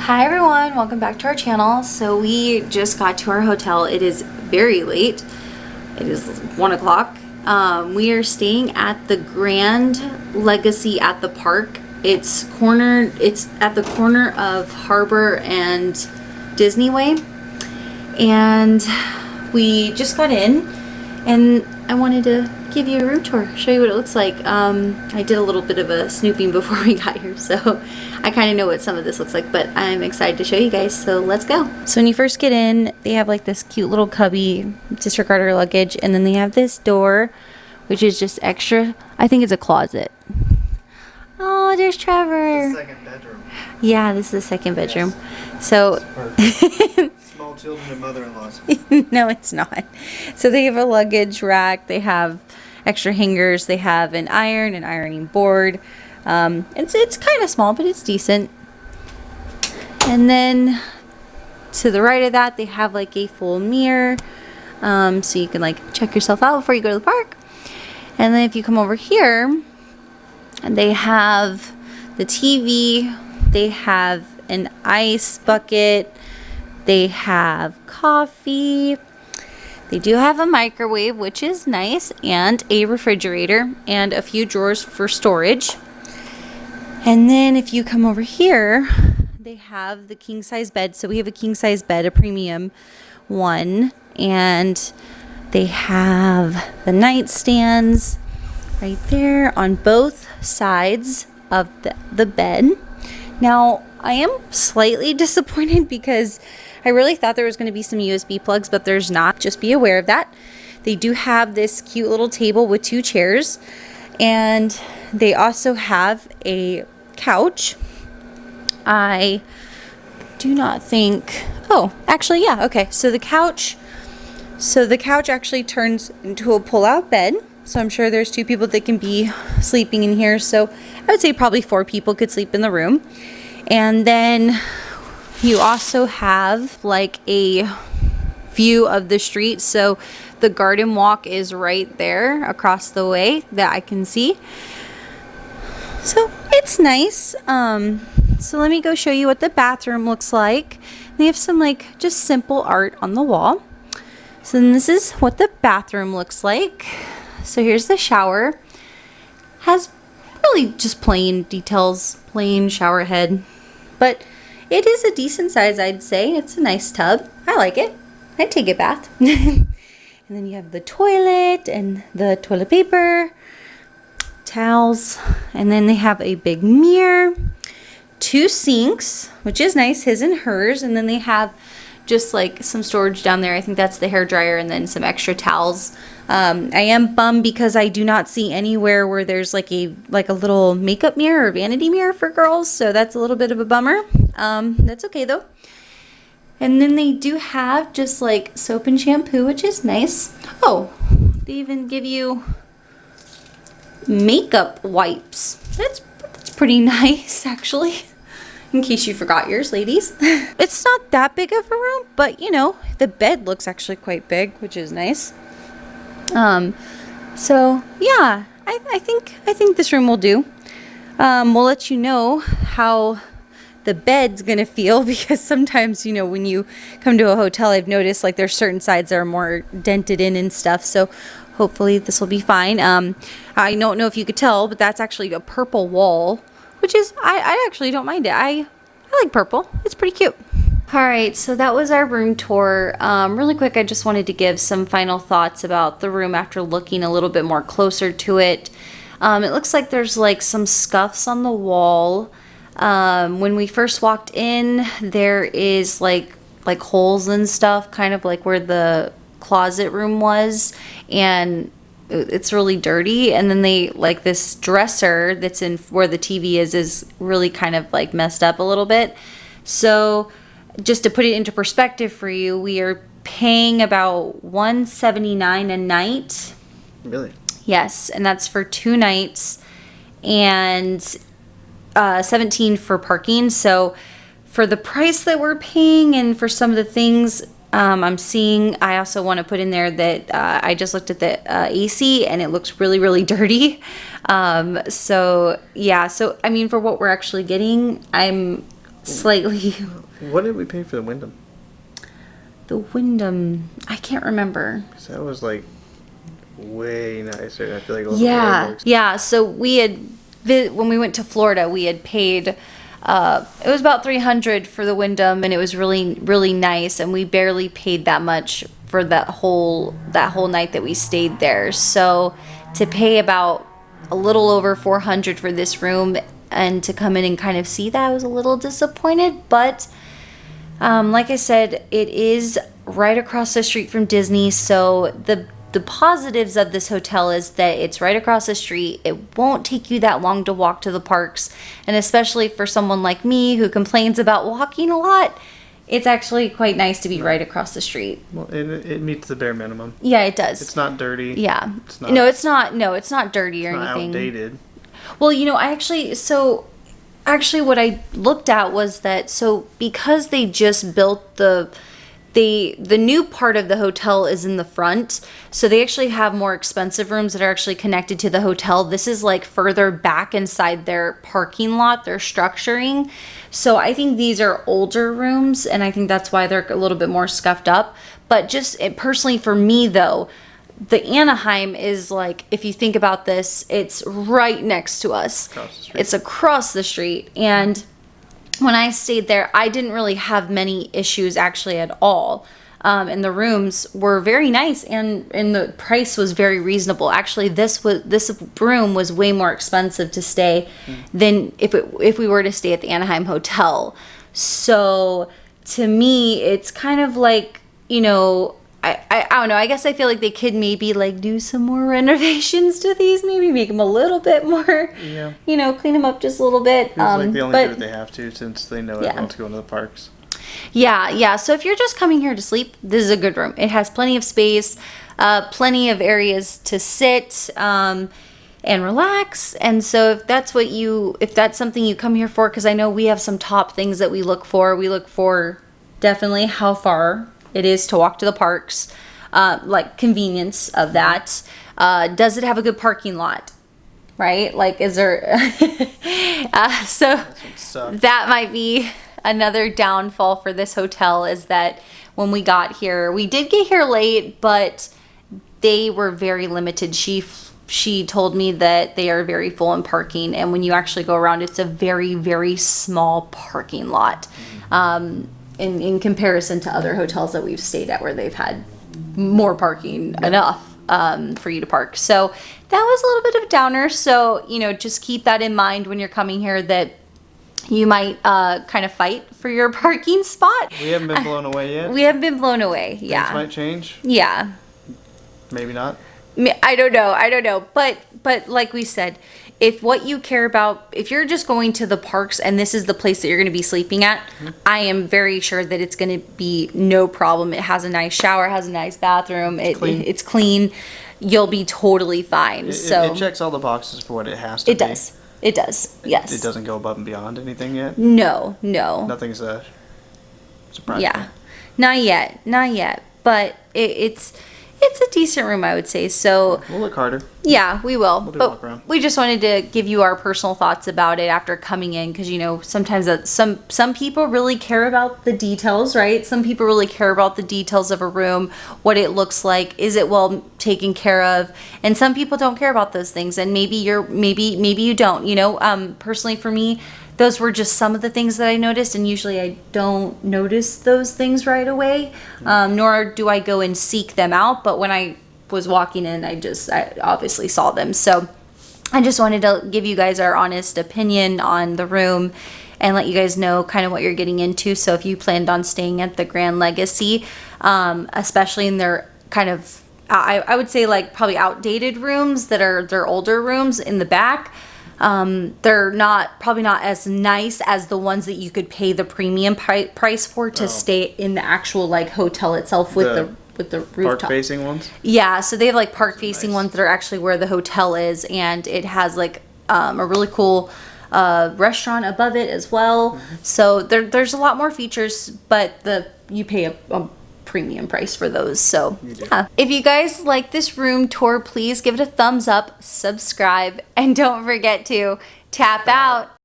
Hi everyone, welcome back to our channel. So we just got to our hotel. It is very late. It is 1 o'clock. We are staying at the Grand Legacy at the park. It's at the corner of Harbor and Disney. And we just got in and I wanted to give you a room tour, show you what it looks like. I did a little bit of a snooping before we got here, so I kind of know what some of this looks like, but I'm excited to show you guys, so let's go. So when you first get in, they have like this cute little cubby, disregard our luggage, and then they have this door, which is just extra. I think it's a closet. Oh, there's Trevor. The second bedroom. Yeah, this is the second bedroom. Yes. So small children and mother-in-laws. No, it's not. So they have a luggage rack. They have extra hangers. They have an ironing board. It's kind of small, but it's decent. And then to the right of that, they have like a full mirror, so you can like check yourself out before you go to the park. And then if you come over here, they have the TV. They have an ice bucket. They have coffee. They do have a microwave, which is nice, and a refrigerator and a few drawers for storage. And then if you come over here, they have the king size bed. So we have a king size bed, a premium one, and they have the nightstands right there on both sides of the bed. Now, I am slightly disappointed because I really thought there was going to be some USB plugs, but there's not. Just be aware of that. They do have this cute little table with 2 chairs, and they also have a couch. I do not think, oh, actually, yeah, okay. So the couch actually turns into a pull-out bed. So I'm sure there's 2 people that can be sleeping in here. So I would say probably 4 people could sleep in the room. And then you also have like a view of the street. So the garden walk is right there across the way that I can see. So it's nice. So let me go show you what the bathroom looks like. They have some like just simple art on the wall. So then this is what the bathroom looks like. So here's the shower. Has really just plain details, plain shower head. But it is a decent size, I'd say. It's a nice tub. I like it. I'd take a bath. And then you have the toilet and the toilet paper, towels, and then they have a big mirror, 2 sinks, which is nice, his and hers, and then they have just like some storage down there. I think that's the hair dryer, and then some extra towels. I am bummed because I do not see anywhere where there's like a little makeup mirror or vanity mirror for girls, so that's a little bit of a bummer. That's okay though. And then they do have just like soap and shampoo, which is nice. Oh, they even give you makeup wipes. That's pretty nice, actually. In case you forgot yours, ladies. It's not that big of a room, but you know, the bed looks actually quite big, which is nice. So yeah, I think this room will do. We'll let you know how the bed's gonna feel, because sometimes, you know, when you come to a hotel, I've noticed like there's certain sides that are more dented in and stuff. So hopefully this will be fine. I don't know if you could tell, but that's actually a purple wall, which is, I actually don't mind it. I like purple. It's pretty cute. All right, so that was our room tour. Really quick, I just wanted to give some final thoughts about the room after looking a little bit more closer to it. It looks like there's like some scuffs on the wall. When we first walked in, there is like holes and stuff, kind of like where the closet room was, and it's really dirty. And then they like this dresser that's in where the TV is really kind of like messed up a little bit. So just to put it into perspective for you, we are paying about $179 a night. Really? Yes, and that's for 2 nights, and $17 for parking. So for the price that we're paying and for some of the things I'm seeing, I also want to put in there that I just looked at the AC and it looks really, really dirty. So yeah, so I mean, for what we're actually getting, I'm slightly. What did we pay for the Wyndham? The Wyndham, I can't remember. 'Cause that was like way nicer. I feel like a little Yeah, yeah. So we had when we went to Florida, we had paid. It was about $300 for the Wyndham, and it was really, really nice. And we barely paid that much for that whole night that we stayed there. So to pay about a little over $400 for this room, and to come in and kind of see that, I was a little disappointed. But like I said, it is right across the street from Disney, so the positives of this hotel is that it's right across the street. It won't take you that long to walk to the parks, and especially for someone like me who complains about walking a lot, it's actually quite nice to be right across the street. Well, it meets the bare minimum. Yeah, it does. It's not dirty. Yeah. It's not, No, it's not. No, it's not dirty or it's not anything. outdated. Well, actually what I looked at was that, so because they just built the new part of the hotel is in the front, so they actually have more expensive rooms that are actually connected to the hotel. This is like further back inside their parking lot, their structuring. So I think these are older rooms, and I think that's why they're a little bit more scuffed up. But just personally for me though, the Anaheim is like, if you think about this, it's right next to us. Across the street. It's across the street. And when I stayed there, I didn't really have many issues actually at all. And the rooms were very nice, and the price was very reasonable. Actually, this room was way more expensive to stay than if we were to stay at the Anaheim Hotel. So to me, it's kind of like, I don't know. I guess I feel like they could maybe like do some more renovations to these. Maybe make them a little bit more. Yeah. Clean them up just a little bit. Feels like they only do what they have to, since they know everyone's going to the parks. Yeah. So if you're just coming here to sleep, this is a good room. It has plenty of space, plenty of areas to sit and relax. And so if that's something you come here for, because I know we have some top things that we look for. We look for definitely how far it is to walk to the parks, like convenience of that. Does it have a good parking lot? Right? Like, is there? So that might be another downfall for this hotel, is that when we got here, we did get here late, but they were very limited. She told me that they are very full in parking, and when you actually go around, it's a very, very small parking lot. In comparison to other hotels that we've stayed at, where they've had more parking enough for you to park. So that was a little bit of a downer. So, just keep that in mind when you're coming here, that you might kind of fight for your parking spot. We haven't been blown away yet. We haven't been blown away. Yeah. Things might change. Yeah. Maybe not. I don't know. But like we said, if what you care about, if you're just going to the parks and this is the place that you're going to be sleeping at, I am very sure that it's going to be no problem. It has a nice shower, has a nice bathroom. It's clean. You'll be totally fine. It checks all the boxes for what it has to be. It does. Yes. It doesn't go above and beyond anything yet. No. Nothing's a surprise. Yeah. Not yet. But it's a decent room, I would say. So We'll look harder. Yeah, we will. We'll do a walk around. We just wanted to give you our personal thoughts about it after coming in, because sometimes some people really care about the details, right? Some people really care about the details of a room, what it looks like, is it well taken care of, and some people don't care about those things, and maybe you don't. Personally for me, those were just some of the things that I noticed, and usually I don't notice those things right away, nor do I go and seek them out. But when I was walking in, I obviously saw them. So I just wanted to give you guys our honest opinion on the room and let you guys know kind of what you're getting into. So if you planned on staying at the Grand Legacy, especially in their kind of, I would say like probably outdated rooms that are their older rooms in the back, they're probably not as nice as the ones that you could pay the premium price for to stay in the actual like hotel itself with the rooftop. Park facing ones? Yeah, so they have like park facing ones that are actually where the hotel is, and it has like a really cool restaurant above it as well. So there's a lot more features, but you pay a premium price for those. So yeah, if you guys like this room tour, please give it a thumbs up, subscribe, and don't forget to tap out.